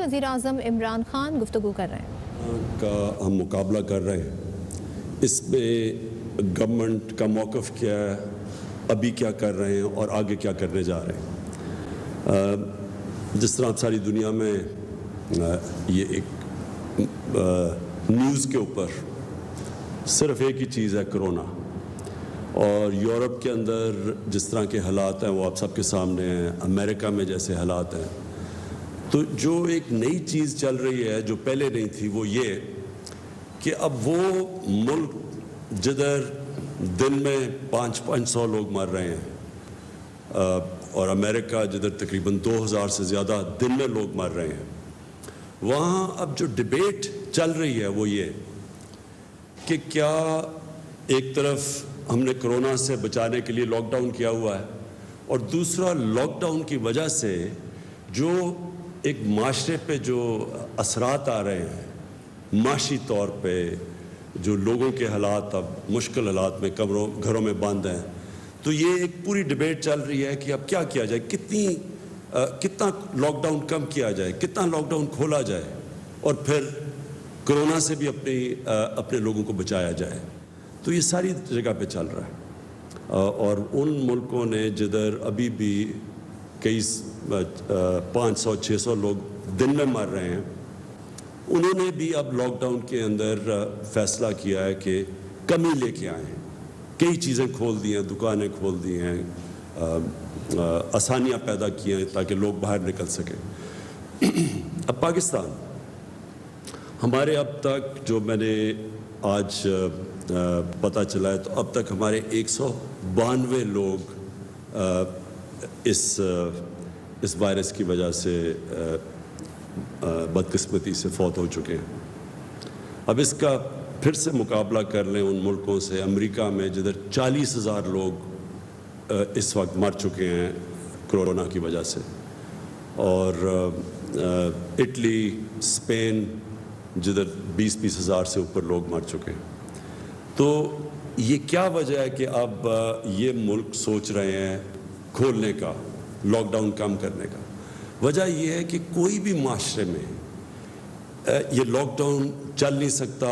وزیر اعظم عمران خان گفتگو کر رہے ہیں کا ہم مقابلہ کر رہے ہیں، اس میں گورنمنٹ کا موقف کیا ہے، ابھی کیا کر رہے ہیں اور آگے کیا کرنے جا رہے ہیں۔ جس طرح ساری دنیا میں یہ ایک نیوز کے اوپر صرف ایک ہی چیز ہے، کرونا، اور یورپ کے اندر جس طرح کے حالات ہیں وہ آپ سب کے سامنے ہیں، امریکہ میں جیسے حالات ہیں، تو جو ایک نئی چیز چل رہی ہے جو پہلے نہیں تھی وہ یہ کہ اب وہ ملک جدھر دن میں 500 لوگ مر رہے ہیں اور امریکہ جدھر تقریباً 2000 سے زیادہ دن میں لوگ مر رہے ہیں، وہاں اب جو ڈیبیٹ چل رہی ہے وہ یہ کہ کیا ایک طرف ہم نے کرونا سے بچانے کے لیے لاک ڈاؤن کیا ہوا ہے اور دوسرا لاک ڈاؤن کی وجہ سے جو ایک معاشرے پہ جو اثرات آ رہے ہیں معاشی طور پہ، جو لوگوں کے حالات اب مشکل حالات میں گھروں میں بند ہیں، تو یہ ایک پوری ڈیبیٹ چل رہی ہے کہ اب کیا کیا جائے، کتنا لاک ڈاؤن کم کیا جائے، کتنا لاک ڈاؤن کھولا جائے اور پھر کرونا سے بھی اپنے لوگوں کو بچایا جائے۔ تو یہ ساری جگہ پہ چل رہا ہے، اور ان ملکوں نے جدھر ابھی بھی کئی 500-600 لوگ دن میں مر رہے ہیں، انہوں نے بھی اب لاک ڈاؤن کے اندر فیصلہ کیا ہے کہ کمی لے کے آئیں، کئی چیزیں کھول دی ہیں، دکانیں کھول دی ہیں، آسانیاں پیدا کی ہیں تاکہ لوگ باہر نکل سکیں۔ اب پاکستان، ہمارے اب تک جو میں نے آج پتہ چلا ہے تو اب تک ہمارے 192 لوگ اس وائرس کی وجہ سے بدقسمتی سے فوت ہو چکے ہیں۔ اب اس کا پھر سے مقابلہ کر لیں ان ملکوں سے، امریکہ میں جدھر 40,000 لوگ اس وقت مر چکے ہیں کرونا کی وجہ سے، اور اٹلی، اسپین جدھر 20 ہزار سے اوپر لوگ مر چکے ہیں۔ تو یہ کیا وجہ ہے کہ اب یہ ملک سوچ رہے ہیں کھولنے کا، لاک ڈاؤن کم کرنے کا؟ وجہ یہ ہے کہ کوئی بھی معاشرے میں یہ لاک ڈاؤن چل نہیں سکتا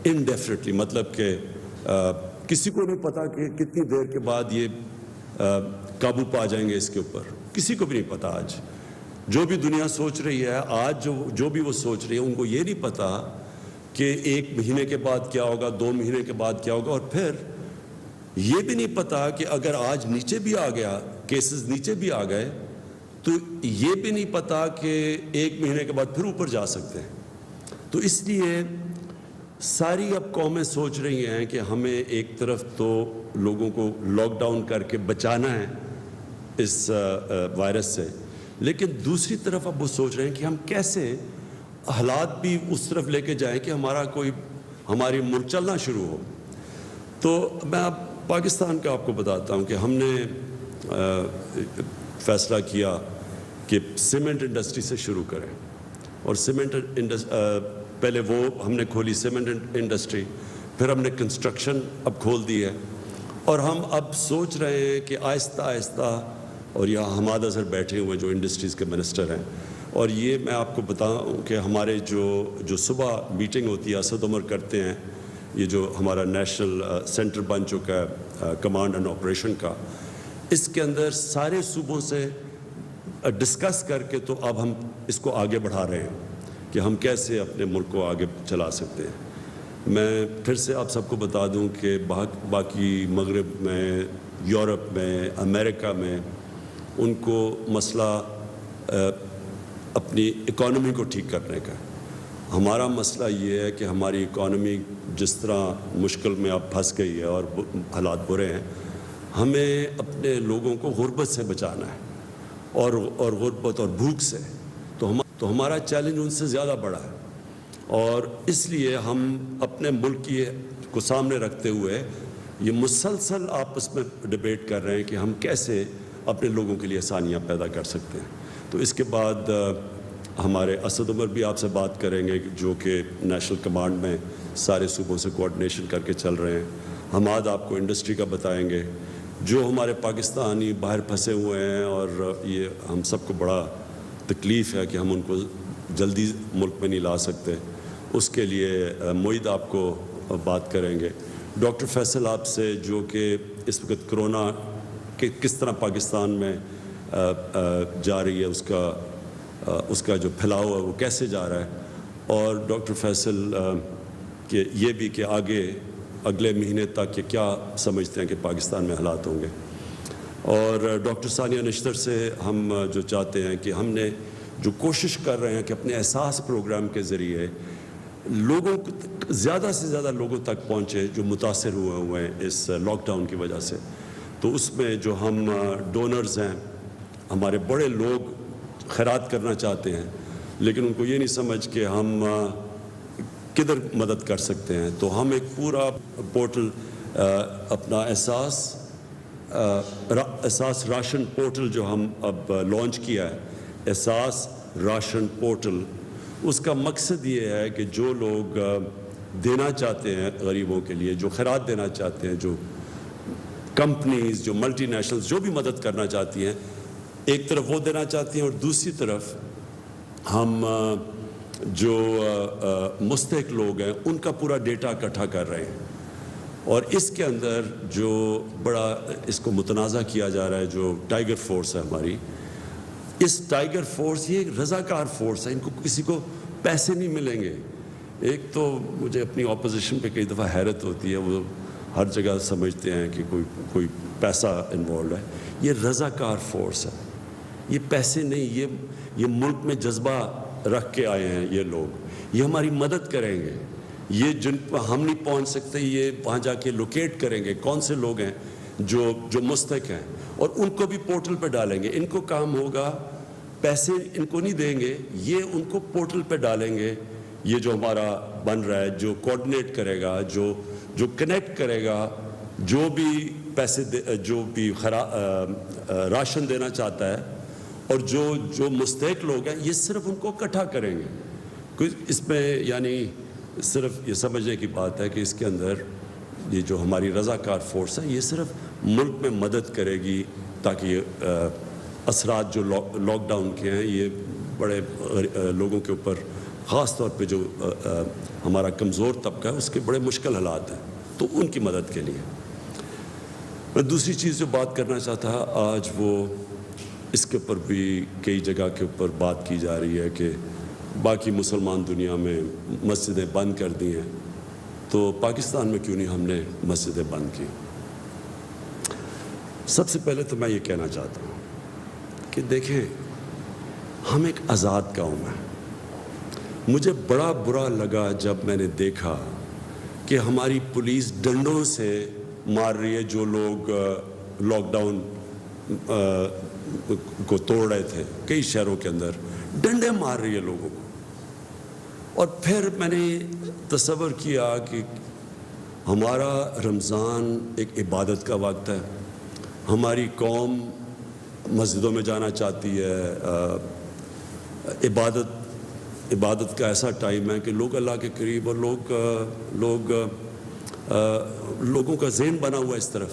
انڈیفینیٹلی، مطلب کہ کسی کو نہیں پتا کہ کتنی دیر کے بعد یہ قابو پا جائیں گے اس کے اوپر، کسی کو بھی نہیں پتا۔ آج جو بھی دنیا سوچ رہی ہے، آج جو بھی وہ سوچ رہی ہے، ان کو یہ نہیں پتا کہ 1 مہینے کے بعد کیا ہوگا، 2 مہینے کے بعد کیا ہوگا، اور پھر یہ بھی نہیں پتا کہ اگر آج نیچے بھی آ گیا، کیسز نیچے بھی آ گئے، تو یہ بھی نہیں پتا کہ 1 مہینے کے بعد پھر اوپر جا سکتے ہیں۔ تو اس لیے ساری اب قومیں سوچ رہی ہیں کہ ہمیں ایک طرف تو لوگوں کو لاک ڈاؤن کر کے بچانا ہے اس وائرس سے، لیکن دوسری طرف اب وہ سوچ رہے ہیں کہ ہم کیسے حالات بھی اس طرف لے کے جائیں کہ ہماری ملک چلنا شروع ہو۔ تو میں اب پاکستان کا آپ کو بتاتا ہوں کہ ہم نے فیصلہ کیا کہ سیمنٹ انڈسٹری سے شروع کریں، اور پہلے وہ ہم نے کھولی سیمنٹ انڈسٹری، پھر ہم نے کنسٹرکشن اب کھول دی ہے، اور ہم اب سوچ رہے ہیں کہ آہستہ آہستہ، اور یہاں حماد اظہر بیٹھے ہوئے جو انڈسٹریز کے منسٹر ہیں، اور یہ میں آپ کو بتاؤں کہ ہمارے جو صبح میٹنگ ہوتی ہے اسد عمر کرتے ہیں، یہ جو ہمارا نیشنل سینٹر بن چکا ہے کمانڈ اینڈ آپریشن کا، اس کے اندر سارے صوبوں سے ڈسکس کر کے تو اب ہم اس کو آگے بڑھا رہے ہیں کہ ہم کیسے اپنے ملک کو آگے چلا سکتے ہیں۔ میں پھر سے آپ سب کو بتا دوں کہ باقی مغرب میں، یورپ میں، امریکہ میں ان کو مسئلہ اپنی اکانومی کو ٹھیک کرنے کا ہے۔ ہمارا مسئلہ یہ ہے کہ ہماری اکانومی جس طرح مشکل میں اب پھنس گئی ہے اور حالات برے ہیں، ہمیں اپنے لوگوں کو غربت سے بچانا ہے، اور غربت اور بھوک سے، تو ہمارا چیلنج ان سے زیادہ بڑا ہے، اور اس لیے ہم اپنے ملک کو سامنے رکھتے ہوئے یہ مسلسل آپس میں ڈیبیٹ کر رہے ہیں کہ ہم کیسے اپنے لوگوں کے لیے آسانیاں پیدا کر سکتے ہیں۔ تو اس کے بعد ہمارے اسد عمر بھی آپ سے بات کریں گے جو کہ نیشنل کمانڈ میں سارے صوبوں سے کوآرڈینیشن کر کے چل رہے ہیں۔ حماد آپ کو انڈسٹری کا بتائیں گے، جو ہمارے پاکستانی باہر پھنسے ہوئے ہیں، اور یہ ہم سب کو بڑا تکلیف ہے کہ ہم ان کو جلدی ملک میں نہیں لا سکتے، اس کے لیے معید آپ کو بات کریں گے۔ ڈاکٹر فیصل آپ سے، جو کہ اس وقت کرونا کہ کس طرح پاکستان میں جا رہی ہے، اس کا جو پھیلاؤ ہے وہ کیسے جا رہا ہے، اور ڈاکٹر فیصل کہ یہ بھی کہ اگلے مہینے تک یہ کیا سمجھتے ہیں کہ پاکستان میں حالات ہوں گے۔ اور ڈاکٹر ثانیہ نشتر سے ہم جو چاہتے ہیں کہ ہم نے جو کوشش کر رہے ہیں کہ اپنے احساس پروگرام کے ذریعے لوگوں کو زیادہ سے زیادہ لوگوں تک پہنچے جو متاثر ہوئے ہیں اس لاک ڈاؤن کی وجہ سے، تو اس میں جو ہم ڈونرز ہیں، ہمارے بڑے لوگ خیرات کرنا چاہتے ہیں لیکن ان کو یہ نہیں سمجھ کہ ہم کدھر مدد کر سکتے ہیں، تو ہم ایک پورا پورٹل اپنا احساس راشن پورٹل جو ہم اب لانچ کیا ہے، احساس راشن پورٹل، اس کا مقصد یہ ہے کہ جو لوگ دینا چاہتے ہیں غریبوں کے لیے، جو خیرات دینا چاہتے ہیں، جو کمپنیز، جو ملٹی نیشنلز جو بھی مدد کرنا چاہتی ہیں، ایک طرف وہ دینا چاہتی ہیں اور دوسری طرف ہم جو مستحق لوگ ہیں ان کا پورا ڈیٹا اکٹھا کر رہے ہیں، اور اس کے اندر جو بڑا اس کو متنازع کیا جا رہا ہے، جو ٹائیگر فورس ہے ہماری، اس ٹائیگر فورس یہ ایک رضاکار فورس ہے، ان کو کسی کو پیسے نہیں ملیں گے۔ ایک تو مجھے اپنی اپوزیشن پہ کئی دفعہ حیرت ہوتی ہے، وہ ہر جگہ سمجھتے ہیں کہ کوئی پیسہ انوالوڈ ہے، یہ رضاکار فورس ہے، یہ پیسے نہیں، یہ ملک میں جذبہ رکھ کے آئے ہیں یہ لوگ، یہ ہماری مدد کریں گے، یہ جن پر ہم نہیں پہنچ سکتے یہ وہاں جا کے لوکیٹ کریں گے کون سے لوگ ہیں جو مستحق ہیں، اور ان کو بھی پورٹل پہ ڈالیں گے۔ ان کو کام ہوگا، پیسے ان کو نہیں دیں گے، یہ ان کو پورٹل پہ ڈالیں گے۔ یہ جو ہمارا بن رہا ہے، جو کوآرڈینیٹ کرے گا، جو کنیکٹ کرے گا، جو بھی پیسے جو بھی راشن دینا چاہتا ہے، اور جو مستحق لوگ ہیں، یہ صرف ان کو اکٹھا کریں گے۔ کوئی اس میں یعنی صرف یہ سمجھنے کی بات ہے کہ اس کے اندر یہ جو ہماری رضاکار فورس ہے، یہ صرف ملک میں مدد کرے گی تاکہ یہ اثرات جو لاک ڈاؤن کے ہیں، یہ بڑے لوگوں کے اوپر، خاص طور پہ جو ہمارا کمزور طبقہ ہے، اس کے بڑے مشکل حالات ہیں، تو ان کی مدد کے لیے۔ میں دوسری چیز جو بات کرنا چاہتا ہے آج، وہ اس کے اوپر بھی کئی جگہ کے اوپر بات کی جا رہی ہے کہ باقی مسلمان دنیا میں مسجدیں بند کر دی ہیں، تو پاکستان میں کیوں نہیں ہم نے مسجدیں بند کی؟ سب سے پہلے تو میں یہ کہنا چاہتا ہوں کہ دیکھیں، ہم ایک آزاد قوم ہیں۔ مجھے بڑا برا لگا جب میں نے دیکھا کہ ہماری پولیس ڈنڈوں سے مار رہی ہے جو لوگ لاک ڈاؤن کو توڑ رہے تھے، کئی شہروں کے اندر ڈنڈے مار رہی ہے لوگوں کو۔ اور پھر میں نے تصور کیا کہ ہمارا رمضان ایک عبادت کا وقت ہے، ہماری قوم مسجدوں میں جانا چاہتی ہے، عبادت کا ایسا ٹائم ہے کہ لوگ اللہ کے قریب، اور لوگوں کا ذہن بنا ہوا اس طرف۔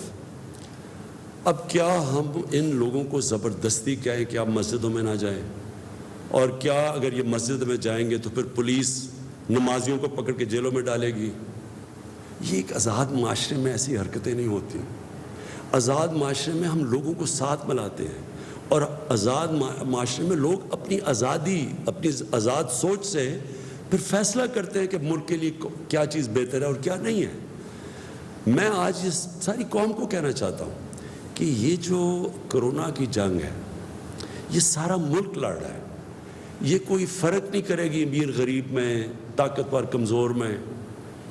اب کیا ہم ان لوگوں کو زبردستی کہیں کہ آپ مسجدوں میں نہ جائیں؟ اور کیا اگر یہ مسجد میں جائیں گے تو پھر پولیس نمازیوں کو پکڑ کے جیلوں میں ڈالے گی؟ یہ ایک آزاد معاشرے میں ایسی حرکتیں نہیں ہوتی۔ آزاد معاشرے میں ہم لوگوں کو ساتھ ملاتے ہیں، اور آزاد معاشرے میں لوگ اپنی آزاد سوچ سے پھر فیصلہ کرتے ہیں کہ ملک کے لیے کیا چیز بہتر ہے اور کیا نہیں ہے۔ میں آج اس ساری قوم کو کہنا چاہتا ہوں کہ یہ جو کرونا کی جنگ ہے، یہ سارا ملک لڑ رہا ہے، یہ کوئی فرق نہیں کرے گی امیر غریب میں، طاقتور کمزور میں،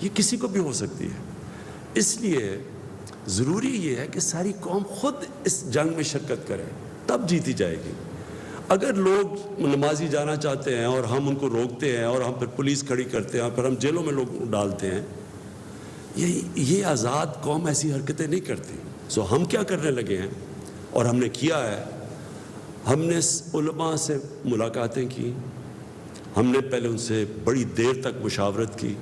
یہ کسی کو بھی ہو سکتی ہے۔ اس لیے ضروری یہ ہے کہ ساری قوم خود اس جنگ میں شرکت کرے، تب جیتی جائے گی۔ اگر لوگ نمازی جانا چاہتے ہیں اور ہم ان کو روکتے ہیں، اور ہم پھر پولیس کھڑی کرتے ہیں، پھر ہم جیلوں میں لوگ ڈالتے ہیں، یہ آزاد قوم ایسی حرکتیں نہیں کرتی۔ ہم کیا کرنے لگے ہیں، اور ہم نے کیا ہے، ہم نے علماء سے ملاقاتیں کی، ہم نے پہلے ان سے بڑی دیر تک مشاورت کی۔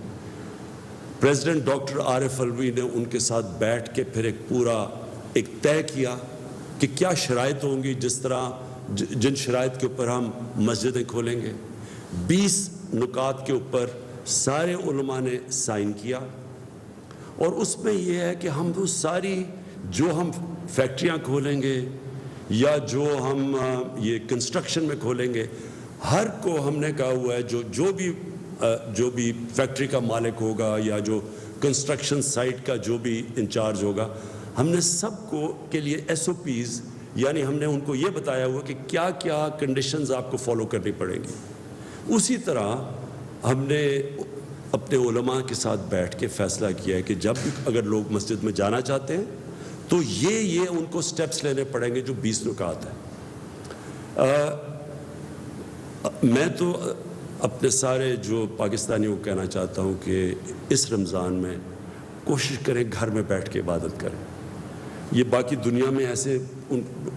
پریزیڈنٹ ڈاکٹر عارف علوی نے ان کے ساتھ بیٹھ کے پھر ایک طے کیا کہ کیا شرائط ہوں گی جس طرح جن شرائط کے اوپر ہم مسجدیں کھولیں گے، 20 نکات کے اوپر سارے علماء نے سائن کیا، اور اس میں یہ ہے کہ ہم وہ ساری جو ہم فیکٹریاں کھولیں گے یا جو ہم یہ کنسٹرکشن میں کھولیں گے، ہر کو ہم نے کہا ہوا ہے جو بھی فیکٹری کا مالک ہوگا یا جو کنسٹرکشن سائٹ کا جو بھی انچارج ہوگا، ہم نے سب کو کے لیے SOPs، یعنی ہم نے ان کو یہ بتایا ہوا کہ کیا کیا کنڈیشنز آپ کو فالو کرنی پڑیں گی۔ اسی طرح ہم نے اپنے علماء کے ساتھ بیٹھ کے فیصلہ کیا ہے کہ جب اگر لوگ مسجد میں جانا چاہتے ہیں تو یہ ان کو سٹیپس لینے پڑیں گے جو 20 نکات ہیں۔ میں تو اپنے سارے جو پاکستانیوں کو کہنا چاہتا ہوں کہ اس رمضان میں کوشش کریں گھر میں بیٹھ کے عبادت کریں۔ یہ باقی دنیا میں ایسے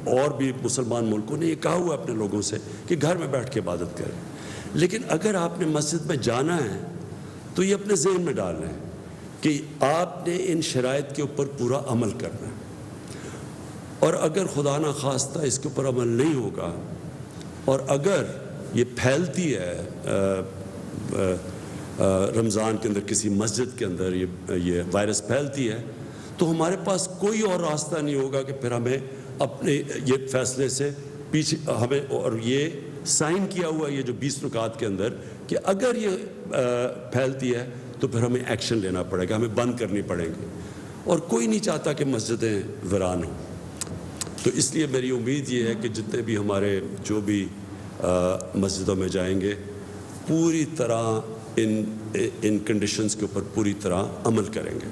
اور بھی مسلمان ملکوں نے یہ کہا ہوا اپنے لوگوں سے کہ گھر میں بیٹھ کے عبادت کریں، لیکن اگر آپ نے مسجد میں جانا ہے تو یہ اپنے ذہن میں ڈال لیں کہ آپ نے ان شرائط کے اوپر پورا عمل کرنا ہے، اور اگر خدا نہ خواستہ اس کے اوپر عمل نہیں ہوگا اور اگر یہ پھیلتی ہے رمضان کے اندر کسی مسجد کے اندر یہ وائرس پھیلتی ہے، تو ہمارے پاس کوئی اور راستہ نہیں ہوگا کہ پھر ہمیں اپنے یہ فیصلے سے پیچھے ہمیں، اور یہ سائن کیا ہوا یہ جو 20 نکات کے اندر کہ اگر یہ پھیلتی ہے تو پھر ہمیں ایکشن لینا پڑے گا، ہمیں بند کرنی پڑیں گی، اور کوئی نہیں چاہتا کہ مسجدیں ویران ہوں۔ تو اس لیے میری امید یہ ہے کہ جتنے بھی ہمارے جو بھی مسجدوں میں جائیں گے پوری طرح ان کنڈیشنز کے اوپر پوری طرح عمل کریں گے۔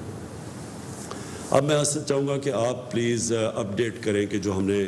اب میں آپ سے چاہوں گا کہ آپ پلیز اپڈیٹ کریں کہ جو ہم نے